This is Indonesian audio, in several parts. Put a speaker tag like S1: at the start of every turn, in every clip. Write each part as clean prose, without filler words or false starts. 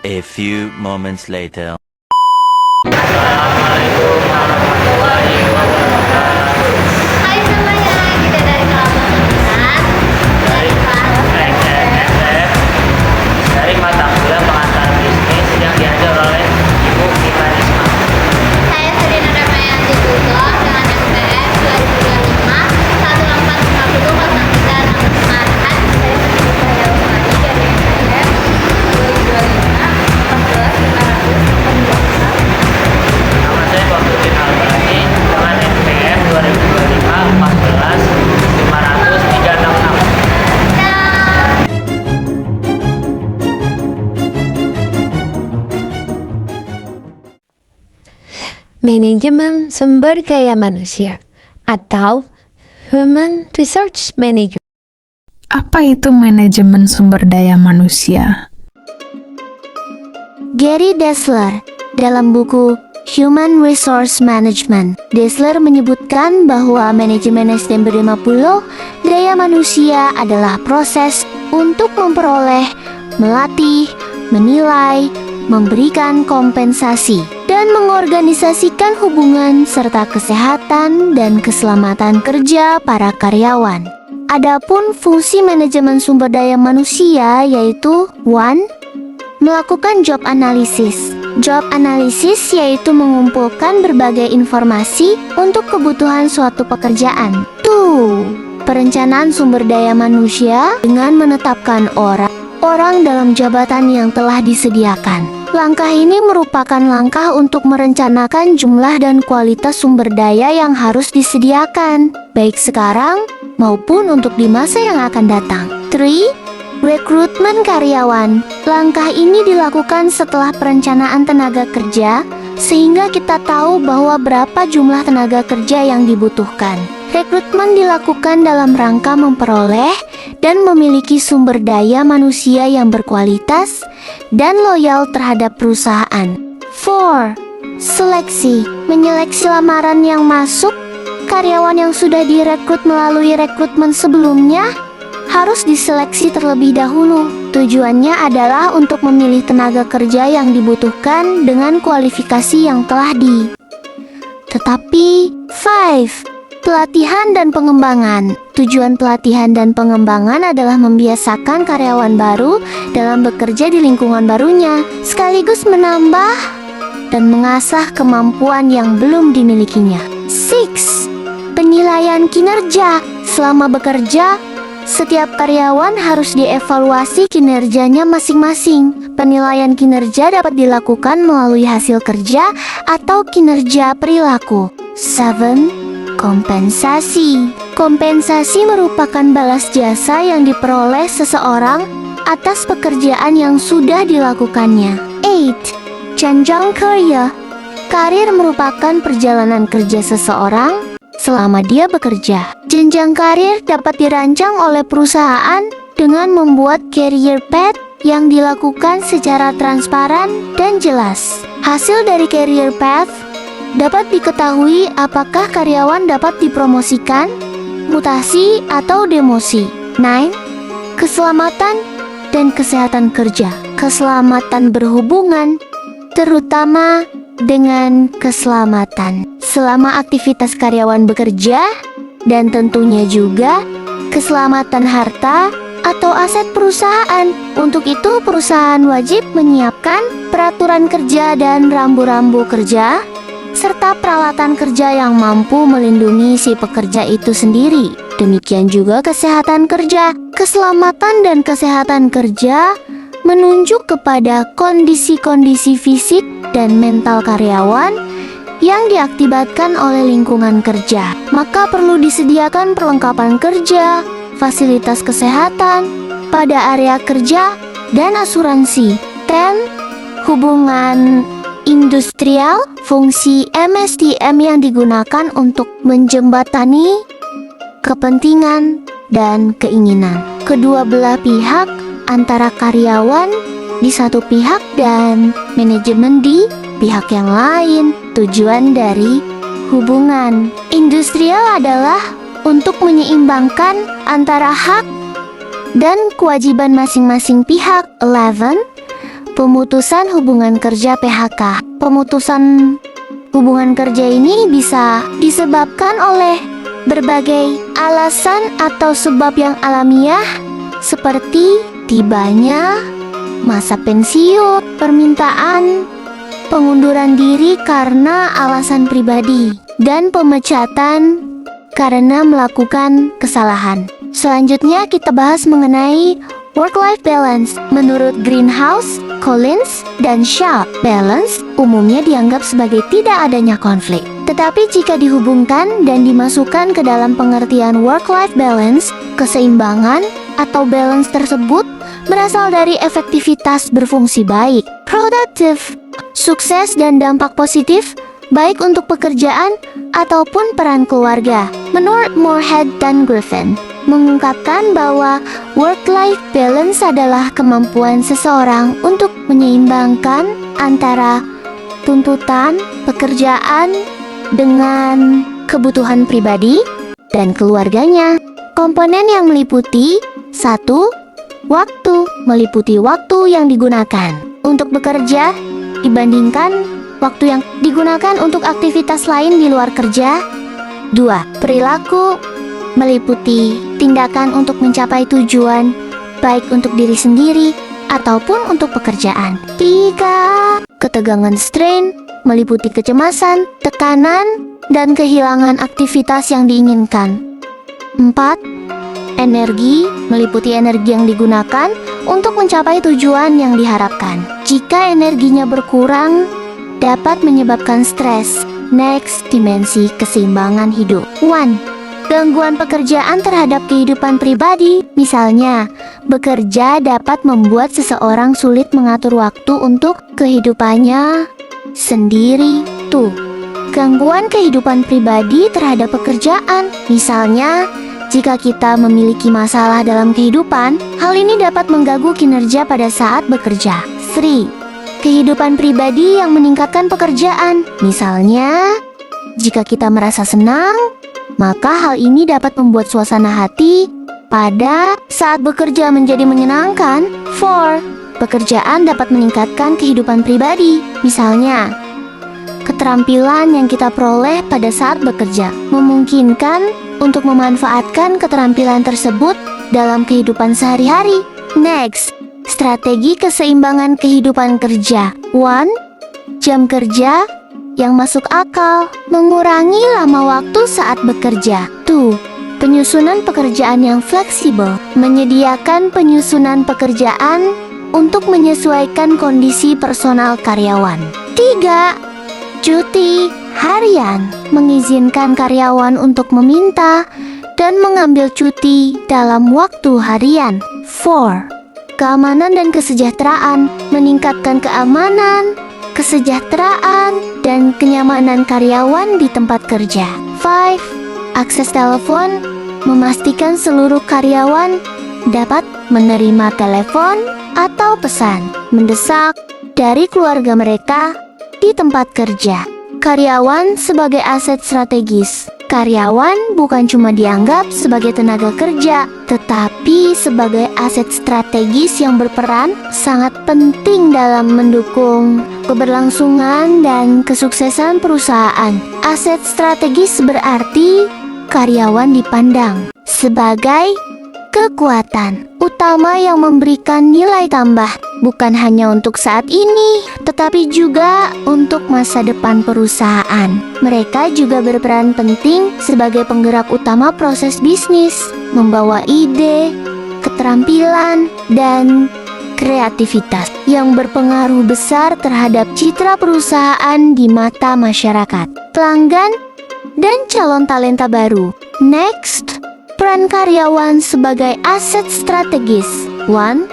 S1: A few moments later.
S2: Assalamualaikum warahmatullahi wabarakatuh.
S3: Hai semuanya, kita dari kelompok 9 dari kelas
S2: SNSF dari mata kuliah pengantar bisnis yang diajar oleh Ibu Kita Risma.
S3: Saya Serina Ramayanti Tugo dengan MPM 2025 1450 nomor Semarang. Saya Serina Ramayanti dari MPM 2025 14 500
S2: Nama saya Fakhrudin Albrani dengan MPM 2025 14 500 366.
S4: Manajemen sumber daya manusia atau Human Resource Management.
S5: Apa itu manajemen sumber daya manusia?
S6: Gary Dessler dalam buku Human Resource Management, Dessler menyebutkan bahwa manajemen SDM 50 daya manusia adalah proses untuk memperoleh, melatih, menilai, memberikan kompensasi, dan mengorganisasikan hubungan serta kesehatan dan keselamatan kerja para karyawan. Adapun fungsi manajemen sumber daya manusia yaitu 1. Melakukan job analysis. Job analysis yaitu mengumpulkan berbagai informasi untuk kebutuhan suatu pekerjaan. 2. Perencanaan sumber daya manusia dengan menetapkan orang dalam jabatan yang telah disediakan. Langkah ini merupakan langkah untuk merencanakan jumlah dan kualitas sumber daya yang harus disediakan, baik sekarang maupun untuk di masa yang akan datang. 3. Rekrutmen karyawan. Langkah ini dilakukan setelah perencanaan tenaga kerja, sehingga kita tahu bahwa berapa jumlah tenaga kerja yang dibutuhkan. Rekrutmen dilakukan dalam rangka memperoleh dan memiliki sumber daya manusia yang berkualitas dan loyal terhadap perusahaan. 4. Seleksi. Menyeleksi lamaran yang masuk. Karyawan yang sudah direkrut melalui rekrutmen sebelumnya harus diseleksi terlebih dahulu. Tujuannya adalah untuk memilih tenaga kerja yang dibutuhkan dengan kualifikasi yang telah Tetapi 5. Pelatihan dan pengembangan. Tujuan pelatihan dan pengembangan adalah membiasakan karyawan baru dalam bekerja di lingkungan barunya, sekaligus menambah dan mengasah kemampuan yang belum dimilikinya. 6. Penilaian kinerja. Selama bekerja, setiap karyawan harus dievaluasi kinerjanya masing-masing. Penilaian kinerja dapat dilakukan melalui hasil kerja atau kinerja perilaku. 7. Kompensasi. Kompensasi merupakan balas jasa yang diperoleh seseorang atas pekerjaan yang sudah dilakukannya. 8. Jenjang karir. Karir merupakan perjalanan kerja seseorang selama dia bekerja. Jenjang karir dapat dirancang oleh perusahaan dengan membuat career path yang dilakukan secara transparan dan jelas. Hasil dari career path dapat diketahui apakah karyawan dapat dipromosikan, mutasi, atau demosi. 9. Keselamatan dan kesehatan kerja. Keselamatan berhubungan terutama dengan keselamatan selama aktivitas karyawan bekerja, dan tentunya juga keselamatan harta atau aset perusahaan. Untuk itu, perusahaan wajib menyiapkan peraturan kerja dan rambu-rambu kerja serta peralatan kerja yang mampu melindungi si pekerja itu sendiri. Demikian juga kesehatan kerja. Keselamatan dan kesehatan kerja menunjuk kepada kondisi-kondisi fisik dan mental karyawan yang diakibatkan oleh lingkungan kerja. Maka perlu disediakan perlengkapan kerja, fasilitas kesehatan pada area kerja, dan asuransi. 10. Hubungan industrial. Fungsi MSDM yang digunakan untuk menjembatani kepentingan dan keinginan kedua belah pihak, antara karyawan di satu pihak dan manajemen di pihak yang lain. Tujuan dari hubungan industrial adalah untuk menyeimbangkan antara hak dan kewajiban masing-masing pihak. 11. Pemutusan hubungan kerja PHK. Pemutusan hubungan kerja ini bisa disebabkan oleh berbagai alasan atau sebab yang alamiah, seperti tibanya masa pensiun, permintaan pengunduran diri karena alasan pribadi, dan pemecatan karena melakukan kesalahan. Selanjutnya kita bahas mengenai work-life balance. Menurut Greenhouse, Collins, dan Shaw, balance umumnya dianggap sebagai tidak adanya konflik. Tetapi jika dihubungkan dan dimasukkan ke dalam pengertian work-life balance, keseimbangan atau balance tersebut berasal dari efektivitas berfungsi baik, produktif, sukses dan dampak positif baik untuk pekerjaan ataupun peran keluarga. Menurut Moorhead dan Griffin, mengungkapkan bahwa work-life balance adalah kemampuan seseorang untuk menyeimbangkan antara tuntutan pekerjaan dengan kebutuhan pribadi dan keluarganya. Komponen yang meliputi 1. Waktu, meliputi waktu yang digunakan untuk bekerja dibandingkan waktu yang digunakan untuk aktivitas lain di luar kerja. 2. Perilaku, meliputi tindakan untuk mencapai tujuan, baik untuk diri sendiri ataupun untuk pekerjaan. 3. Ketegangan strain, meliputi kecemasan, tekanan, dan kehilangan aktivitas yang diinginkan. 4. Energi, meliputi energi yang digunakan untuk mencapai tujuan yang diharapkan. Jika energinya berkurang, dapat menyebabkan stres. Next, dimensi keseimbangan hidup. 1. Gangguan pekerjaan terhadap kehidupan pribadi. Misalnya, bekerja dapat membuat seseorang sulit mengatur waktu untuk kehidupannya sendiri. 2. Gangguan kehidupan pribadi terhadap pekerjaan. Misalnya, jika kita memiliki masalah dalam kehidupan, hal ini dapat mengganggu kinerja pada saat bekerja. 3. Kehidupan pribadi yang meningkatkan pekerjaan. Misalnya, jika kita merasa senang, maka hal ini dapat membuat suasana hati pada saat bekerja menjadi menyenangkan. 4. Pekerjaan dapat meningkatkan kehidupan pribadi. Misalnya, keterampilan yang kita peroleh pada saat bekerja memungkinkan untuk memanfaatkan keterampilan tersebut dalam kehidupan sehari-hari. Next, strategi keseimbangan kehidupan kerja. 1. Jam kerja yang masuk akal, mengurangi lama waktu saat bekerja. 2. Penyusunan pekerjaan yang fleksibel, menyediakan penyusunan pekerjaan untuk menyesuaikan kondisi personal karyawan. 3. Cuti harian, mengizinkan karyawan untuk meminta dan mengambil cuti dalam waktu harian. 4. Keamanan dan kesejahteraan, meningkatkan keamanan, kesejahteraan, dan kenyamanan karyawan di tempat kerja. 5. Akses telepon, memastikan seluruh karyawan dapat menerima telepon atau pesan mendesak dari keluarga mereka di tempat kerja. Karyawan sebagai aset strategis. Karyawan bukan cuma dianggap sebagai tenaga kerja, tetapi sebagai aset strategis yang berperan sangat penting dalam mendukung keberlangsungan dan kesuksesan perusahaan. Aset strategis berarti karyawan dipandang sebagai kekuatan utama yang memberikan nilai tambah, bukan hanya untuk saat ini, tetapi juga untuk masa depan perusahaan. Mereka juga berperan penting sebagai penggerak utama proses bisnis, membawa ide, keterampilan, dan kreativitas yang berpengaruh besar terhadap citra perusahaan di mata masyarakat, pelanggan, dan calon talenta baru. Next, peran karyawan sebagai aset strategis. 1.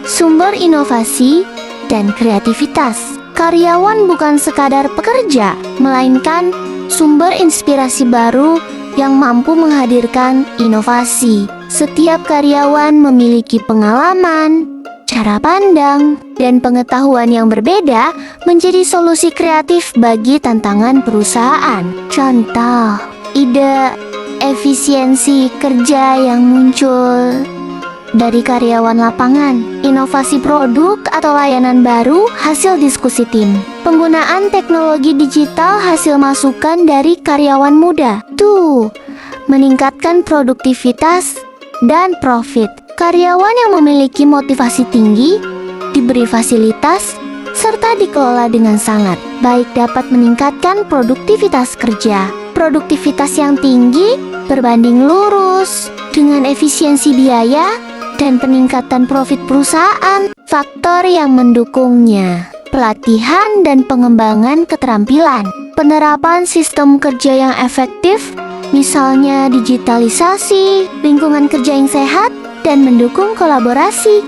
S6: Sumber inovasi dan kreativitas. Karyawan bukan sekadar pekerja, melainkan sumber inspirasi baru yang mampu menghadirkan inovasi. Setiap karyawan memiliki pengalaman, cara pandang, dan pengetahuan yang berbeda menjadi solusi kreatif bagi tantangan perusahaan. Contoh, ide efisiensi kerja yang muncul dari karyawan lapangan, inovasi produk atau layanan baru hasil diskusi tim, penggunaan teknologi digital hasil masukan dari karyawan muda. 2. Meningkatkan produktivitas dan profit. Karyawan yang memiliki motivasi tinggi, diberi fasilitas, serta dikelola dengan sangat baik dapat meningkatkan produktivitas kerja. Produktivitas yang tinggi berbanding lurus dengan efisiensi biaya dan peningkatan profit perusahaan. Faktor yang mendukungnya: pelatihan dan pengembangan keterampilan, penerapan sistem kerja yang efektif, misalnya digitalisasi, lingkungan kerja yang sehat, dan mendukung kolaborasi.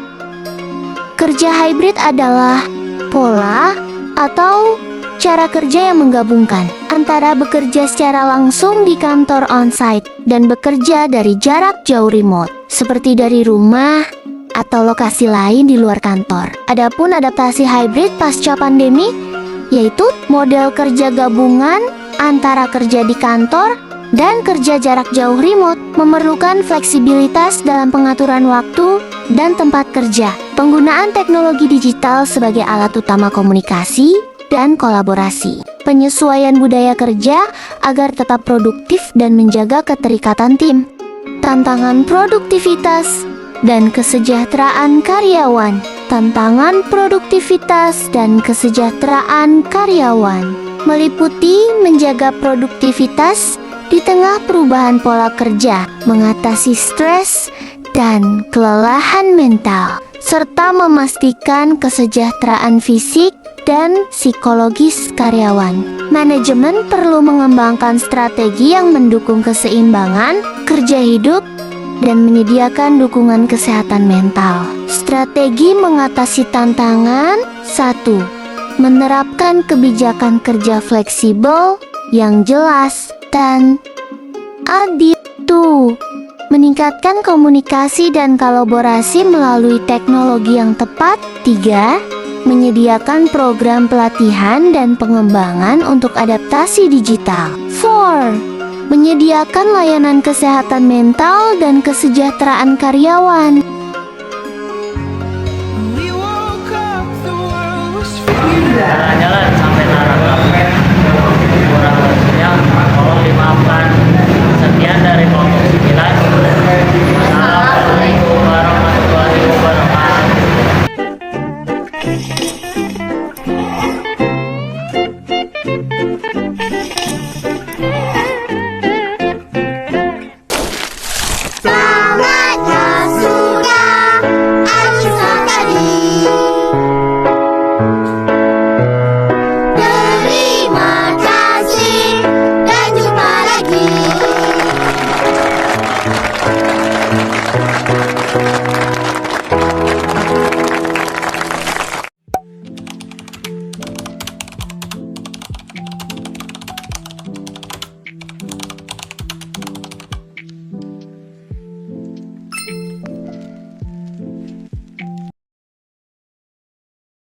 S6: Kerja hybrid adalah pola atau cara kerja yang menggabungkan antara bekerja secara langsung di kantor on-site dan bekerja dari jarak jauh remote, seperti dari rumah atau lokasi lain di luar kantor. Adapun adaptasi hybrid pasca pandemi, yaitu model kerja gabungan antara kerja di kantor dan kerja jarak jauh remote, memerlukan fleksibilitas dalam pengaturan waktu dan tempat kerja, penggunaan teknologi digital sebagai alat utama komunikasi dan kolaborasi, penyesuaian budaya kerja agar tetap produktif dan menjaga keterikatan tim, tantangan produktivitas dan kesejahteraan karyawan. Tantangan produktivitas dan kesejahteraan karyawan meliputi menjaga produktivitas di tengah perubahan pola kerja, mengatasi stres dan kelelahan mental, serta memastikan kesejahteraan fisik dan psikologis karyawan. Manajemen perlu mengembangkan strategi yang mendukung keseimbangan kerja hidup dan menyediakan dukungan kesehatan mental. Strategi mengatasi tantangan: 1. Menerapkan kebijakan kerja fleksibel yang jelas dan adil. 2. Meningkatkan komunikasi dan kolaborasi melalui teknologi yang tepat. 3. Menyediakan program pelatihan dan pengembangan untuk adaptasi digital. 4. Menyediakan layanan kesehatan mental dan kesejahteraan karyawan.
S2: Jalan-jalan sampai Narangkap. Kurang lebihnya tolong dimaafkan. Sekian dari kelompok 9. Assalamualaikum warahmatullahi wabarakatuh.
S3: Semangatnya sudah acuh tadi. Terima kasih dan jumpa lagi.